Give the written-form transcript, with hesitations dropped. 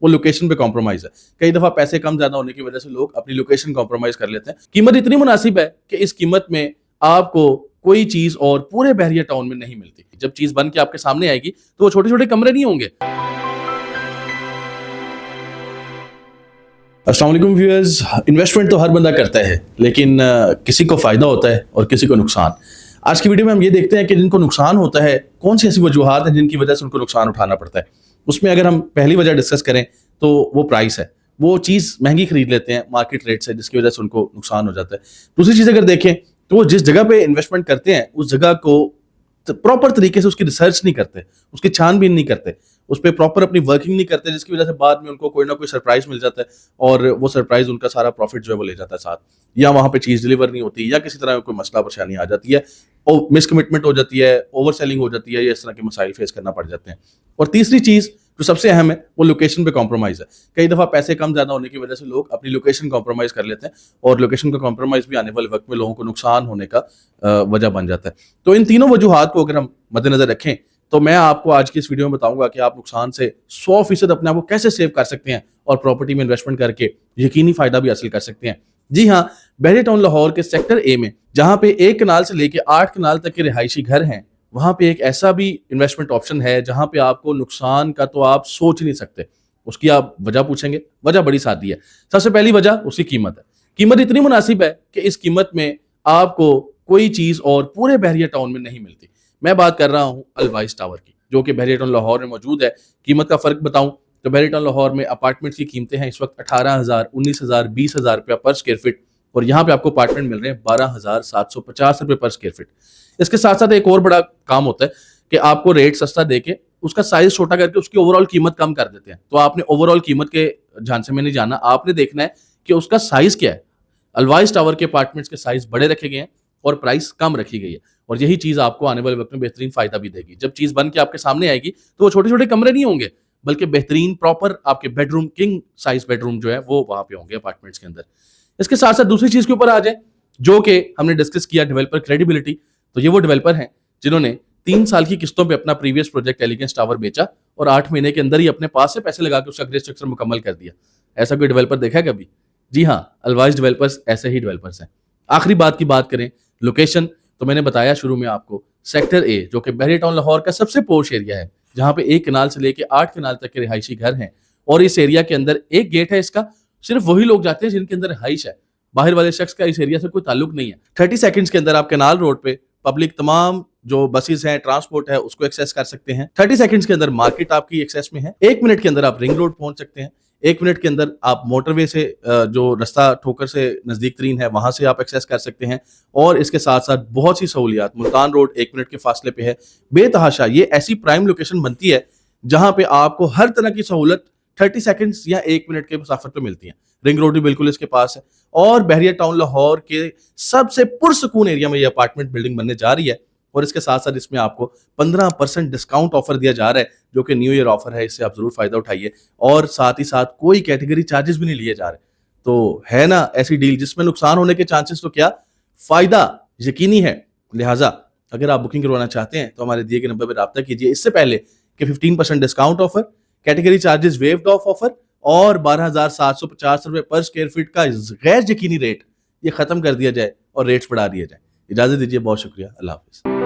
वो लोकेशन पे कॉम्प्रोमाइज है। कई दफा पैसे कम ज्यादा होने की वजह से लोग अपनी लोकेशन कॉम्प्रोमाइज कर लेते हैं। कीमत इतनी मुनासिब है कि इस कीमत में आपको कोई चीज और पूरे बहरिया टाउन में नहीं मिलती। जब चीज बन के आपके सामने आएगी तो वो छोटे छोटे कमरे नहीं होंगे। अस्सलाम वालेकुम व्यूअर्स, इन्वेस्टमेंट तो हर बंदा करता है, लेकिन किसी को फायदा होता है और किसी को नुकसान। आज की वीडियो में हम ये देखते हैं कि जिनको नुकसान होता है कौन सी ऐसी वजूहात हैं जिनकी वजह से उनको नुकसान उठाना पड़ता है। उसमें अगर हम पहली वजह डिस्कस करें तो वो प्राइस है। वो चीज़ महंगी खरीद लेते हैं मार्केट रेट से, जिसकी वजह से उनको नुकसान हो जाता है। दूसरी चीज़ अगर देखें तो वो जिस जगह पे इन्वेस्टमेंट करते हैं उस जगह को प्रॉपर तरीके से उसकी रिसर्च नहीं करते, उसकी छानबीन नहीं करते, उस पर प्रॉपर अपनी वर्किंग नहीं करते, जिसकी वजह से बाद में उनको कोई ना कोई सरप्राइज मिल जाता है और वो सरप्राइज उनका सारा प्रॉफिट जो है वो ले जाता है साथ, या वहां पे चीज डिलीवर नहीं होती, या किसी तरह कोई मसला परेशानी आ जाती है और मिसकमिटमेंट हो जाती है, ओवर सेलिंग हो जाती है, या इस तरह के मसाइल फेस करना पड़ जाते हैं। और तीसरी चीज जो सबसे अहम है वो लोकेशन पे कॉम्प्रोमाइज है। कई दफा पैसे कम ज्यादा होने की वजह से लोग अपनी लोकेशन कॉम्प्रोमाइज कर लेते हैं और लोकेशन का कॉम्प्रोमाइज भी आने वाले वक्त में लोगों को नुकसान होने का वजह बन जाता है। तो इन तीनों वजूहात को अगर हम मद्देनजर रखें तो मैं आपको आज की इस वीडियो में बताऊंगा कि आप नुकसान से 100% अपने आप को कैसे सेव कर सकते हैं और प्रॉपर्टी में इन्वेस्टमेंट करके यकीनी फायदा भी हासिल कर सकते हैं। जी हाँ, बहरिया टाउन लाहौर के सेक्टर ए में, जहां पे 1 कनाल से लेकर 8 कनाल तक के रिहायशी घर हैं, वहां पे एक ऐसा भी इन्वेस्टमेंट ऑप्शन है जहां पे आपको नुकसान का तो आप सोच नहीं सकते। उसकी आप वजह पूछेंगे, वजह बड़ी सादी है। सबसे पहली वजह उसकी कीमत है। कीमत इतनी मुनासिब है कि इस कीमत में आपको कोई चीज और पूरे बहरिया टाउन में नहीं मिलती। मैं बात कर रहा हूं अलवाइस टावर की, जो कि बहरिया टाउन लाहौर में मौजूद है। कीमत का फर्क बताऊं तो बहरिया टाउन लाहौर में अपार्टमेंट्स की कीमतें हैं इस वक्त 18,000, 19,000, 20,000 रुपया पर स्क्वायर फीट, और यहाँ पे आपको अपार्टमेंट मिल रहे हैं 12,750 रुपये पर स्क्वायर फीट। इसके साथ साथ एक और बड़ा काम होता है कि आपको रेट सस्ता देके उसका साइज छोटा करके उसकी ओवरऑल कीमत कम कर देते हैं। तो आपने ओवरऑल कीमत के झांसे में नहीं जाना, आपने देखना है कि उसका साइज क्या है। अलवाइस टावर के अपार्टमेंट्स के साइज बड़े रखे गए हैं और प्राइस कम रखी गई है, और यही चीज आपको आने वाले वक्त में बेहतरीन फायदा भी देगी। जब चीज बन के आपके सामने आएगी तो वो छोटे छोटे कमरे नहीं होंगे, बल्कि बेहतरीन प्रॉपर आपके बेडरूम, किंग साइज बेडरूम जो है वो वहां पे होंगे अपार्टमेंट्स के अंदर। इसके साथ साथ दूसरी चीज के ऊपर आ जाए जो कि हमने डिस्कस किया, डेवलपर क्रेडिबिलिटी। तो ये वो डेवलपर हैं जिन्होंने 3 साल की किस्तों पे अपना प्रीवियस प्रोजेक्ट एलिगेंस टावर बेचा और 8 महीने के अंदर ही अपने पास से पैसे लगा के उसका ग्रे स्ट्रक्चर मुकम्मल कर दिया। ऐसा कोई डेवलपर देखा है कभी? जी हाँ, अलवाइस डेवलपर्स ऐसे ही डेवलपर्स हैं। आखिरी बात की बात करें, लोकेशन, तो मैंने बताया शुरू में आपको सेक्टर ए, जो कि बहरिया टाउन लाहौर का सबसे पोश एरिया है, जहां पे 1 कनाल से लेकर 8 कनाल तक के रिहायशी घर हैं, और इस एरिया के अंदर एक गेट है, इसका सिर्फ वही लोग जाते हैं जिनके अंदर रिहाइश है। बाहर वाले शख्स का इस एरिया से कोई ताल्लुक नहीं है। 30 सेकंड्स के अंदर आप कैनाल रोड पे पब्लिक तमाम जो बसेस हैं, ट्रांसपोर्ट है, उसको एक्सेस कर सकते हैं। 30 सेकंड्स के अंदर मार्केट आपकी एक्सेस में है। 1 मिनट के अंदर आप रिंग रोड पहुंच सकते हैं। 1 मिनट के अंदर आप मोटरवे से जो रास्ता ठोकर से नजदीक तरीन है वहां से आप एक्सेस कर सकते हैं। और इसके साथ साथ बहुत सी सहूलियात, मुल्तान रोड 1 मिनट के फासले पे है। बेतहाशा ये ऐसी प्राइम लोकेशन बनती है जहां पे आपको हर तरह की सहूलत 30 सेकंड्स या 1 मिनट के मुसाफर पे मिलती है। रिंग रोड भी बिल्कुल इसके पास है, और बहरिया टाउन लाहौर के सबसे पुरसकून एरिया में ये अपार्टमेंट बिल्डिंग बनने जा रही है। और इसके साथ साथ इसमें आपको 15% डिस्काउंट ऑफर दिया जा रहा है, जो कि न्यू ईयर ऑफर है, इससे आप जरूर फायदा उठाइए। और साथ ही साथ कोई कैटेगरी चार्जेस भी नहीं लिए जा रहे। तो है ना ऐसी डील जिसमें नुकसान होने के चांसेस तो क्या, फायदा यकीनी है। लिहाजा अगर आप बुकिंग करवाना चाहते हैं तो हमारे दिए गए नंबर पर रब्ता कीजिए, इससे पहले कि 15% discount offer, category charges waived of offer और 12,750 रुपए पर स्क्वायर फीट का गैर यकीनी रेट ये खत्म कर दिया जाए और रेट्स बढ़ा दिए जाए। इजाजत दीजिए, बहुत शुक्रिया, अल्लाह हाफिज।